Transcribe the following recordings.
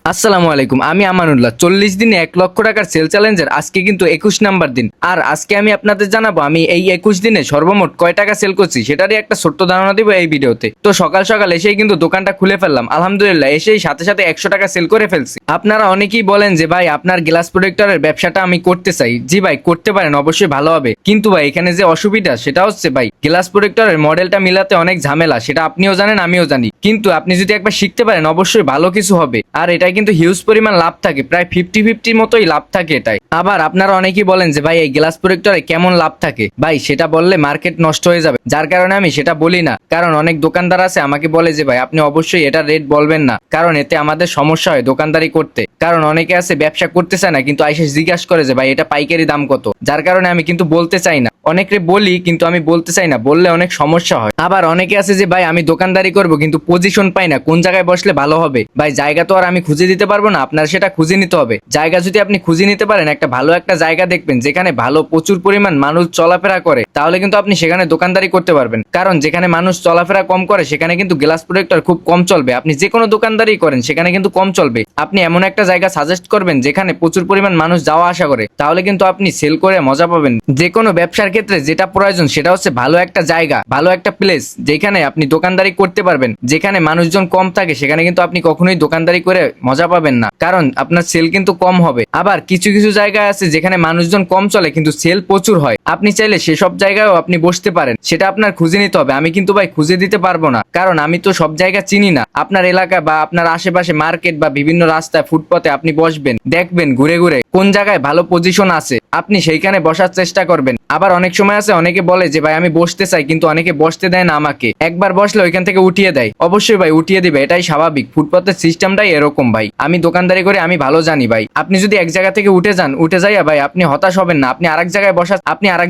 আসসালামু আলাইকুম, আমি আমানুল্লাহ। 40 দিনে 1 লক্ষ টাকার সেল চ্যালেঞ্জের আজকে কিন্তু 21 নাম্বার দিন। আর আজকে আমি আপনাদের জানাবো আমি এই 21 দিনে সর্বমোট কয় টাকা সেল করছি, সেটারই একটা ছোট্ট ধারণা দিব এই ভিডিওতে। তো সকাল সকাল এসেই কিন্তু দোকানটা খুলে ফেললাম, আলহামদুলিল্লাহ। এসেই সাথে সাথে 100 টাকা সেল করে ফেলছি। আপনারা অনেকেই বলেন যে ভাই আপনার গ্লাস প্রোটেক্টরের ব্যবসাটা আমি করতে চাই। জি ভাই, করতে পারেন, অবশ্যই ভালো হবে। কিন্তু ভাই এখানে যে অসুবিধা সেটা হচ্ছে ভাই গ্লাস প্রোটেক্টরের মডেলটা মিলাতে অনেক ঝামেলা, সেটা আপনিও জানেন আমিও জানি। কিন্তু আপনি যদি একবার শিখতে পারেন অবশ্যই ভালো কিছু হবে। আর এটা কিন্তু হিউজ পরিমাণ লাভ থাকে, প্রায় 50-50 মতোই লাভ থাকে এটাই। আবার আপনারা অনেকেই বলেন যে ভাই এই গ্লাস প্রোটেক্টরে কেমন লাভ থাকে। ভাই সেটা বললে মার্কেট নষ্ট হয়ে যাবে, যার কারণে আমি সেটা বলি না। কারণ অনেক দোকানদার আছে আমাকে বলে যে ভাই আপনি অবশ্যই এটা রেট বলবেন না, কারণ এতে আমাদের সমস্যা হয় দোকানদারি করতে। কারণ অনেকে আছে ব্যবসা করতে চায় না, কিন্তু আইসে জিজ্ঞাসা করে যে ভাই এটা পাইকারি দাম কত, যার কারণে আমি কিন্তু বলতে চাই না। অনেকে বলি কিন্তু আমি বলতে চাই না, বললে অনেক সমস্যা হয়। আবার অনেকে আছে যে ভাই আমি দোকানদারি করব কিন্তু পজিশন পাই না, কোন জায়গায় বসলে ভালো হবে। ভাই জায়গা তো আর আমি খুঁজে দিতে পারবো না, আপনার সেটা খুঁজে নিতে হবে। জায়গা যদি আপনি খুঁজে নিতে পারেন, একটা ভালো একটা জায়গা দেখবেন যেখানে ভালো প্রচুর পরিমাণ মানুষ চলাফেরা করে, তাহলে কিন্তু আপনি সেখানে দোকানদারি করতে পারবেন। কারণ যেখানে মানুষ চলাফেরা কম করে সেখানে কিন্তু গ্লাস প্রোটেক্টর খুব কম চলবে। আপনি যে কোনো দোকানদারি করেন সেখানে কিন্তু কম চলবে। আপনি এমন একটা জায়গা সাজেস্ট করবেন যেখানে প্রচুর পরিমাণ মানুষ যাওয়া আসা করে, তাহলে কিন্তু আপনি সেল করে মজা পাবেন। যে কোনো ব্যবসার ক্ষেত্রে যেটা প্রয়োজন সেটা হচ্ছে ভালো একটা জায়গা, ভালো একটা প্লেস যেখানে আপনি দোকানদারি করতে পারবেন। যেখানে মানুষজন কম থাকে সেখানে কিন্তু আপনি কখনোই দোকানদারি করে মজা পাবেন না, কারণ আপনার সেল কিন্তু কম হবে। আবার কিছু কিছু জায়গা আছে যেখানে মানুষজন কম চলে কিন্তু সেল প্রচুর হয়, আপনি চাইলে সেসব জায়গায়ও আপনি বসতে পারেন। সেটা আপনার খুঁজে নিতে হবে। আমি কিন্তু ভাই খুঁজে দিতে পারবো না, কারণ আমি তো সব জায়গা চিনি না। আপনার এলাকা বা আপনার আশেপাশে মার্কেট বা বিভিন্ন রাস্তায় ফুটপথে আপনি বসবেন, দেখবেন ঘুরে ঘুরে কোন জায়গায় ভালো পজিশন আছে, আপনি সেইখানে বসার চেষ্টা করবেন। আবার অনেক সময় আছে অনেকে বলে যে ভাই আমি বসতে চাই, কিন্তু অনেকে বসতে দেয় না আমাকে। একবার বসলে ওইখান থেকে উঠিয়ে দেয়। অবশ্যই ভাই উঠিয়ে দিবে, এটাই স্বাভাবিক, ফুটপাতের সিস্টেমটাই এরকম ভাই। আমি দোকানদারি করে আমি ভালো জানি ভাই। আপনি যদি এক জায়গা থেকে উঠে যান, উঠে যাইয়া ভাই আপনি হতাশ হবেন না, আপনি আরেক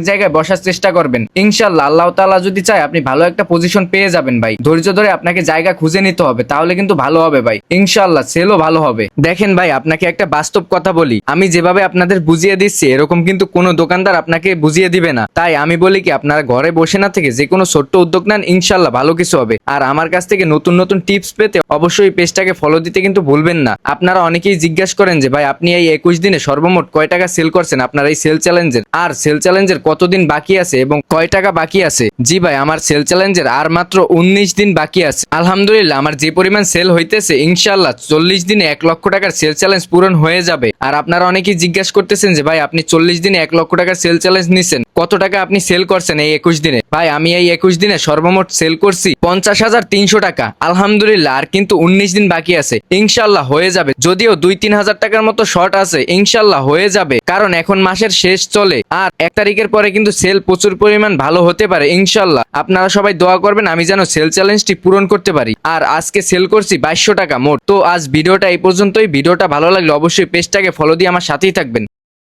জায়গায় বসার চেষ্টা করবেন। ইনশাআল্লাহ আল্লাহ তাআলা যদি চায় আপনি ভালো একটা পজিশন পেয়ে যাবেন ভাই। ধৈর্য ধরে আপনাকে জায়গা খুঁজে নিতে হবে, তাহলে কিন্তু ভালো হবে ভাই। ইনশাআল্লাহ সেলও ভালো হবে। দেখেন ভাই আপনাকে একটা বাস্তব কথা বলি, আমি যেভাবে আপনাদের বুঝিয়ে দিচ্ছি এরকম কিন্তু কোনো দোকানদার আপনাকে বুঝিয়ে দিবে না। তাই আমি বলি কি আপনারা ঘরে বসে না থেকে যে কোনো ছোট্ট উদ্যোগ নেন, ইনশাআল্লাহ ভালো কিছু হবে। আর আমার কাছ থেকে নতুন নতুন টিপস পেতে অবশ্যই পেজটাকে ফলো দিতে কিন্তু ভুলবেন না। আপনারা অনেকেই জিজ্ঞাসা করেন যে ভাই আপনি এই 21 দিনে সর্বমোট কয় টাকা সেল করছেন আপনার এই সেল চ্যালেঞ্জের, আর সেল চ্যালেঞ্জের কতদিন বাকি আছে এবং কয় টাকা বাকি আছে। জি ভাই, আমার সেল চ্যালেঞ্জের আর মাত্র 19 দিন বাকি আছে। আলহামদুলিল্লাহ আমার যে পরিমাণ সেল হইতেছে, ইনশাআল্লাহ 40 দিনে 1 লক্ষ টাকার সেল চ্যালেঞ্জ পূরণ হয়ে যাবে। আর আপনারা অনেকেই জিজ্ঞাসা করতেছেন যে ভাই আপনি 40 দিনে 1 লক্ষ টাকার সেল চ্যালেঞ্জ নিছেন, কত টাকা আপনি সেল করছেন এই 21 দিনে। ভাই আমি এই 21 দিনে সর্বমোট সেল করছি 50,300 টাকা, আলহামদুলিল্লাহ। আর কিন্তু 19 দিন বাকি আছে, ইনশাআল্লাহ হয়ে যাবে। যদিও 2-3 হাজার টাকার মতো শর্ট আছে, ইনশাআল্লাহ হয়ে যাবে, কারণ এখন মাসের শেষ চলে। আর 1 তারিখের পরে কিন্তু সেল প্রচুর পরিমাণ ভালো হতে পারে ইনশাআল্লাহ। আপনারা সবাই দোয়া করবেন আমি যেন সেল চ্যালেঞ্জটি পূরণ করতে পারি। আর আজকে সেল করছি 2200 টাকা মোট। তো আজ ভিডিওটা এই পর্যন্তই। ভিডিওটা ভালো লাগলে অবশ্যই পেজটাকে ফলো দিয়ে আমার সাথেই থাকবেন।